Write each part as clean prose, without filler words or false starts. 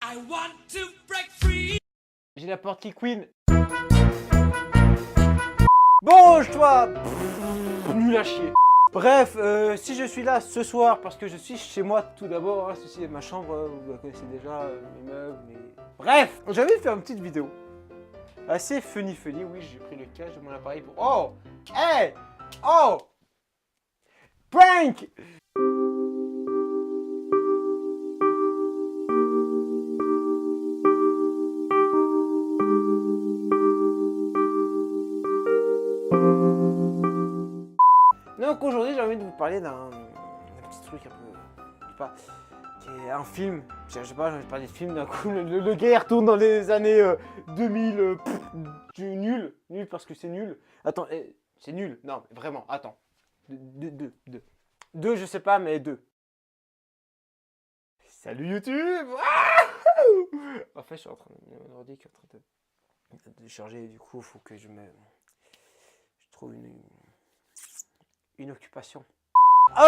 I want to break free. J'ai la porte qui queen. Bouge-toi. Nul à chier. Bref, si je suis là ce soir parce que je suis chez moi tout d'abord, hein, ceci est ma chambre, vous la connaissez déjà, mes meubles, Bref, j'avais fait une petite vidéo. Assez funny, oui, j'ai pris le cache de mon appareil pour... Oh. Hey. Oh. Prank. Donc aujourd'hui j'ai envie de vous parler d'un petit truc un peu, je sais pas, qui est un film. Je sais pas, j'ai envie de parler de film d'un coup. Le gars retourne dans les années 2000. Nul parce que c'est nul. Attends, c'est nul. Non, vraiment, attends. Deux, je sais pas, mais deux. Salut YouTube. En fait, je suis en train de mon ordi qui est en train de charger. Du coup, il faut que je trouve une occupation.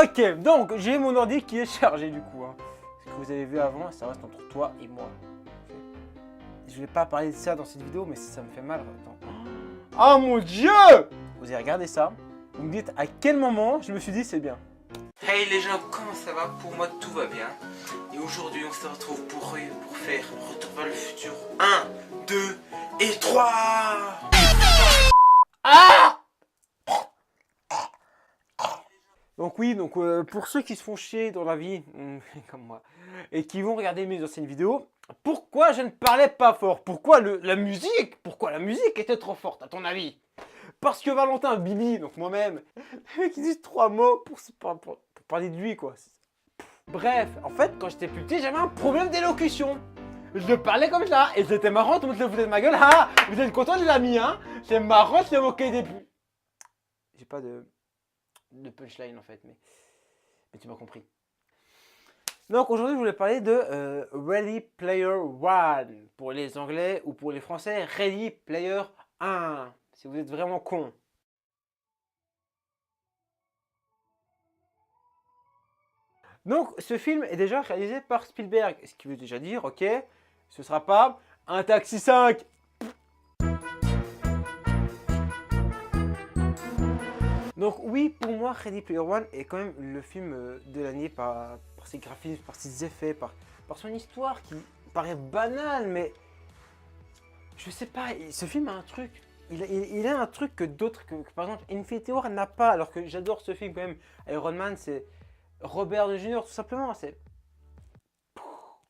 Ok, donc j'ai mon ordi qui est chargé du coup. Hein. Ce que vous avez vu avant, ça reste entre toi et moi. Okay. Je vais pas parler de ça dans cette vidéo, mais ça me fait mal. Attends. Oh mon dieu! Vous avez regardé ça. Vous me dites à quel moment je me suis dit c'est bien. Hey les gens, comment ça va? Pour moi tout va bien. Et aujourd'hui on se retrouve pour faire Retour vers le futur 1, 2 et 3. Ah! Donc oui, pour ceux qui se font chier dans la vie, comme moi, et qui vont regarder mes anciennes vidéos, pourquoi je ne parlais pas fort? Pourquoi la musique était trop forte à ton avis? Parce que Valentin, Bibi, donc moi-même, qui disent 3 mots pour parler de lui quoi. Bref, en fait, quand j'étais plus petit, j'avais un problème d'élocution. Je parlais comme ça, et c'était marrant, tout le monde se foutait de ma gueule. Ah, vous êtes content de la mis, hein? C'est marrant de se moquer des plus. J'ai pas de punchline en fait, mais tu m'as compris. Donc aujourd'hui je voulais parler de Ready Player One pour les anglais, ou pour les français Ready Player 1 si vous êtes vraiment con. Donc ce film est déjà réalisé par Spielberg, ce qui veut déjà dire, ok, ce sera pas un Taxi 5. Donc oui, pour moi, Ready Player One est quand même le film de l'année par ses graphismes, par ses effets, par son histoire qui paraît banale, mais je sais pas, ce film a un truc, il a un truc que d'autres, que par exemple Infinity War n'a pas, alors que j'adore ce film quand même. Iron Man, c'est Robert Downey Jr. tout simplement, c'est...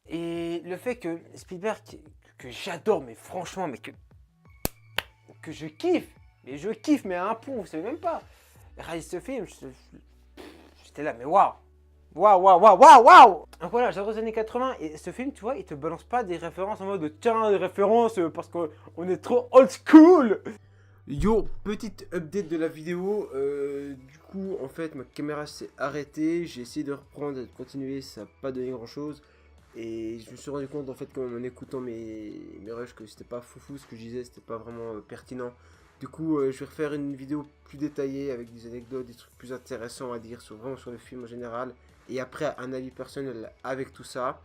Et le fait que Spielberg, que j'adore, mais franchement, mais que je kiffe, mais à un point, vous savez même pas. Réaliser ce film, j'étais là, mais waouh! Donc voilà, j'adore les années 80 et ce film, tu vois, il te balance pas des références en mode tiens, des références parce qu'on est trop old school! Yo, petite update de la vidéo. Du coup, en fait, ma caméra s'est arrêtée. J'ai essayé de reprendre et de continuer, ça n'a pas donné grand chose. Et je me suis rendu compte en fait en écoutant mes rushs que c'était pas foufou ce que je disais, c'était pas vraiment pertinent. Du coup je vais refaire une vidéo plus détaillée avec des anecdotes, des trucs plus intéressants à dire vraiment sur le film en général. Et après un avis personnel avec tout ça.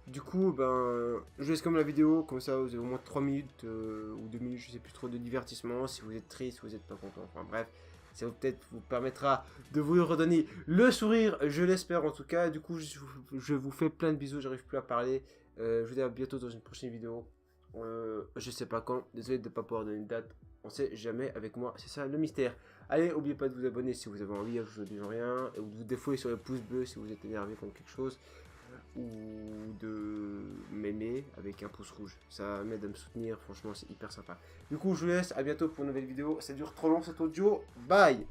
Du coup je laisse comme la vidéo, comme ça vous avez au moins 3 minutes ou 2 minutes, je sais plus trop, de divertissement. Si vous êtes triste, si vous n'êtes pas content, enfin bref. Ça peut-être vous permettra de vous redonner le sourire, je l'espère en tout cas. Du coup, je vous fais plein de bisous, j'arrive plus à parler. Je vous dis à bientôt dans une prochaine vidéo. Je sais pas quand, désolé de ne pas pouvoir donner une date. On sait jamais avec moi, c'est ça le mystère. Allez, n'oubliez pas de vous abonner si vous avez envie, je ne dis rien. Ou de vous défouler sur le pouce bleu si vous êtes énervé contre quelque chose. Ou de m'aimer avec un pouce rouge, ça m'aide à me soutenir, franchement c'est hyper sympa. Du coup je vous laisse, à bientôt pour une nouvelle vidéo, ça dure trop long cet audio, bye.